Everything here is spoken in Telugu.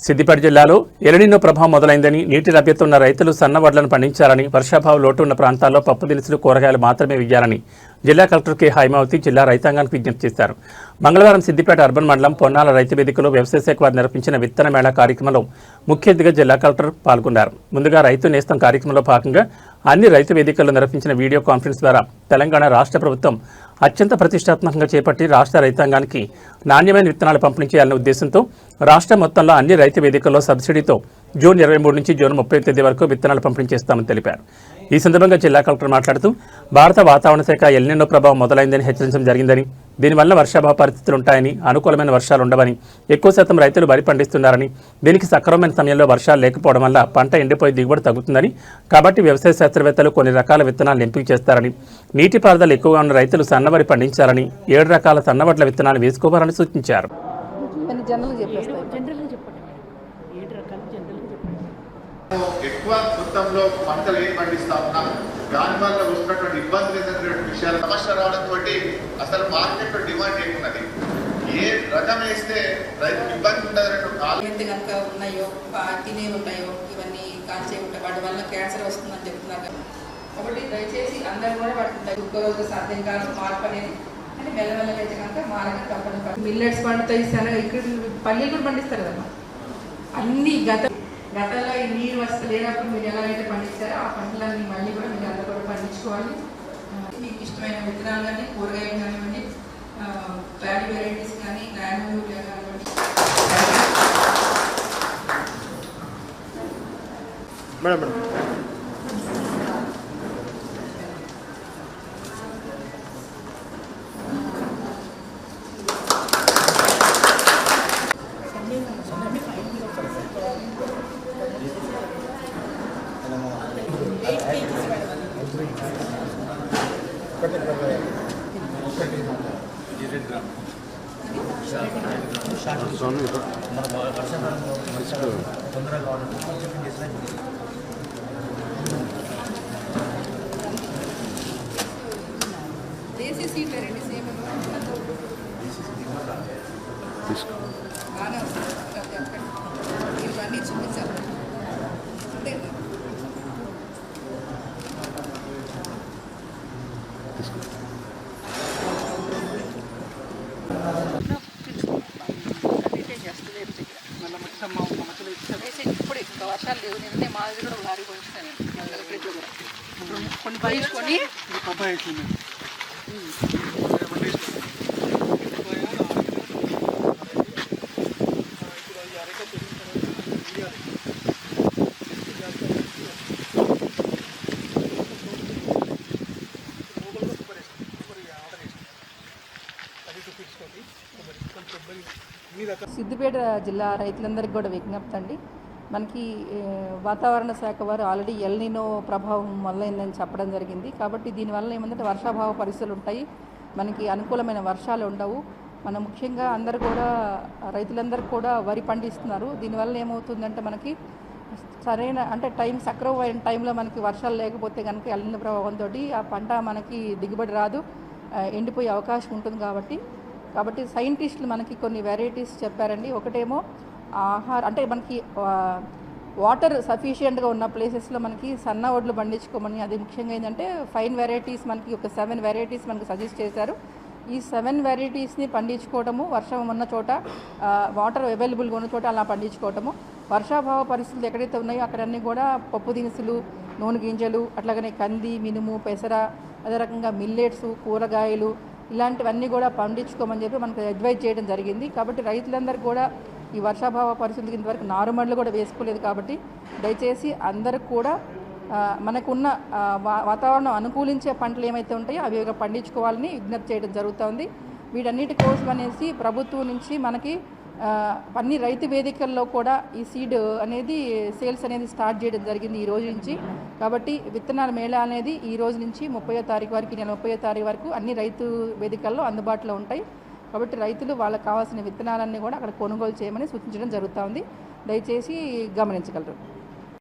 సిద్దిపేట జిల్లాలో ఎల్నినో ప్రభావం మొదలైందని నీటి లభ్యత ఉన్న రైతులు సన్న వడ్లను పండించాలని, వర్షాభావ లోటు ఉన్న ప్రాంతాల్లో పప్పు దినుసులు, కూరగాయలు మాత్రమే వేయాలని జిల్లా కలెక్టర్ కె హైమావతి జిల్లా రైతాంగానికి విజ్ఞప్తి చేశారు. మంగళవారం సిద్దిపేట అర్బన్ మండలం పొన్నాల రైతు వేదికలో వ్యవసాయ శాఖ వారు నిర్వహించిన విత్తన మేళా కార్యక్రమంలో ముఖ్య అతిథిగా జిల్లా కలెక్టర్ పాల్గొన్నారు. ముందుగా రైతు నేస్తం కార్యక్రమంలో భాగంగా అన్ని రైతు వేదికల్లో నిర్వహించిన వీడియో కాన్ఫరెన్స్ ద్వారా తెలంగాణ రాష్ట్ర ప్రభుత్వం అత్యంత ప్రతిష్టాత్మకంగా చేపట్టి రాష్ట్ర రైతాంగానికి నాణ్యమైన విత్తనాలు పంపిణీ చేయాలనే ఉద్దేశంతో రాష్ట్ర మొత్తంలో అన్ని రైతు వేదికల్లో సబ్సిడీతో జూన్ 23 నుంచి జూన్ 30 తేదీ వరకు విత్తనాలు పంపిణీ చేస్తామని తెలిపారు. ఈ సందర్భంగా జిల్లా కలెక్టర్ మాట్లాడుతూ భారత వాతావరణ శాఖ ఎల్నినో ప్రభావం మొదలైందని హెచ్చరించడం జరిగిందని, దీనివల్ల వర్షాభావ పరిస్థితులు ఉంటాయని, అనుకూలమైన వర్షాలు ఉండవని, ఎక్కువ శాతం రైతులు వరి పండిస్తున్నారని, దీనికి సక్రమమైన సమయంలో వర్షాలు లేకపోవడం వల్ల పంట ఎండిపోయి దిగుబడి తగ్గుతుందని, కాబట్టి వ్యవసాయ శాస్త్రవేత్తలు కొన్ని రకాల విత్తనాలు ఎంపిక చేస్తారని, నీటిపారుదల ఎక్కువగా ఉన్న రైతులు సన్నవరి పండించాలని, 7 రకాల సన్నవడ్ల విత్తనాలు వేసుకోవాలని సూచించారు. ఎక్కువ మొత్తంలో పంటలు ఏం పండిస్తా ఉన్నాం, దానివల్ల వస్తున్నటువంటి ఇబ్బందులు ఏంటంటే విషయాలు సమస్య రావడంతో అసలు మార్కెట్లో డిమాండ్ ఏమున్నది, ఏ రకం వేస్తే రైతుకు ఇబ్బంది ఉండదు ఎంత కనుక ఉన్నాయో తినే ఉన్నాయో ఇవన్నీ కాల్చే ఉంటాయి, వాటి వల్ల క్యాన్సర్ వస్తుందని చెప్తున్నారు. కాబట్టి దయచేసి అందరూ కూడా వాటి ఒక్కరోజు సాధ్యం కాదు మార్పు అనేది, అని మెల్లమెల్లగా అయితే కనుక మారగా తప్పదు. మిల్లెట్స్ పండుతాయి, ఇక్కడ పల్లీలు కూడా పండిస్తారు కదమ్మా. అన్ని గతంలో ఈ నీరు లేనప్పుడు మీరు ఎలా అయితే పండిస్తారో ఆ పంటలన్నీ మళ్ళీ కూడా మీరు అందరూ కూడా పండించుకోవాలి. మీకు ఇష్టమైన విత్తనాలు కానీ, కూరగాయలు కానివ్వండి, ప్యాడీ వెరైటీస్ కానీ, గ్రాన్యూరియా కానివ్వండి. దేశీ సీడ్ వెరైటీస్ బాగానే వస్తుంది, ఇవన్నీ చూపించాలి. ఇప్పుడు ఇంకా వర్షాలు లేవు, నేనంటే మా దగ్గర కూడా భారీ పంచుతాను కొన్ని పండించుకొని సిద్దిపేట జిల్లా రైతులందరికీ కూడా విజ్ఞప్తి అండి. మనకి వాతావరణ శాఖ వారు ఆల్రెడీ ఎల్నినో ప్రభావం మొదలైందని చెప్పడం జరిగింది. కాబట్టి దీనివల్ల ఏమంటే వర్షాభావ పరిస్థితులు ఉంటాయి, మనకి అనుకూలమైన వర్షాలు ఉండవు. మనం ముఖ్యంగా అందరూ కూడా రైతులందరూ కూడా వరి పండిస్తున్నారు. దీనివల్ల ఏమవుతుందంటే మనకి సరైన అంటే సక్రమమైన టైంలో మనకి వర్షాలు లేకపోతే కనుక ఎల్నినో ప్రభావంతో ఆ పంట మనకి దిగుబడి రాదు, ఎండిపోయే అవకాశం ఉంటుంది. కాబట్టి సైంటిస్టులు మనకి కొన్ని వెరైటీస్ చెప్పారండి. ఒకటేమో అంటే మనకి వాటర్ సఫిషియెంట్గా ఉన్న ప్లేసెస్లో మనకి సన్న వడ్లు పండించుకోమని, అది ముఖ్యంగా ఏంటంటే ఫైన్ వెరైటీస్ మనకి ఒక 7 వెరైటీస్ మనకు సజెస్ట్ చేశారు. ఈ 7 వెరైటీస్ని పండించుకోవటము, వర్షం ఉన్న చోట వాటర్ అవైలబుల్గా ఉన్న చోట అలా పండించుకోవటము, వర్షాభావ పరిస్థితులు ఎక్కడైతే ఉన్నాయో అక్కడన్నీ కూడా పప్పు దినుసులు, నూనె గింజలు, అట్లాగనే కంది, మినుము, పెసర, అదే రకంగా మిల్లెట్స్, కూరగాయలు ఇలాంటివన్నీ కూడా పండించుకోమని చెప్పి మనకు అడ్వైజ్ చేయడం జరిగింది. కాబట్టి రైతులందరూ కూడా ఈ వర్షాభావ పరిస్థితులకి ఇంతవరకు నారుమడులు కూడా వేసుకోలేదు. కాబట్టి దయచేసి అందరూ కూడా మనకున్న వాతావరణం అనుకూలించే పంటలు ఏమైతే ఉంటాయో అవి పండించుకోవాలని విజ్ఞప్తి చేయడం జరుగుతుంది. వీటన్నిటి కోసం అనేసి ప్రభుత్వం నుంచి మనకి అన్ని రైతు వేదికల్లో కూడా ఈ సీడ్ అనేది సేల్స్ అనేది స్టార్ట్ చేయడం జరిగింది ఈ రోజు నుంచి. కాబట్టి విత్తనాల మేళా అనేది ఈ రోజు నుంచి 30వ తారీఖు వరకు, నెల 30వ తారీఖు వరకు అన్ని రైతు వేదికల్లో అందుబాటులో ఉంటాయి. కాబట్టి రైతులు వాళ్ళకి కావాల్సిన విత్తనాలన్నీ కూడా అక్కడ కొనుగోలు చేయమని సూచించడం జరుగుతుంది. దయచేసి గమనించగలరు.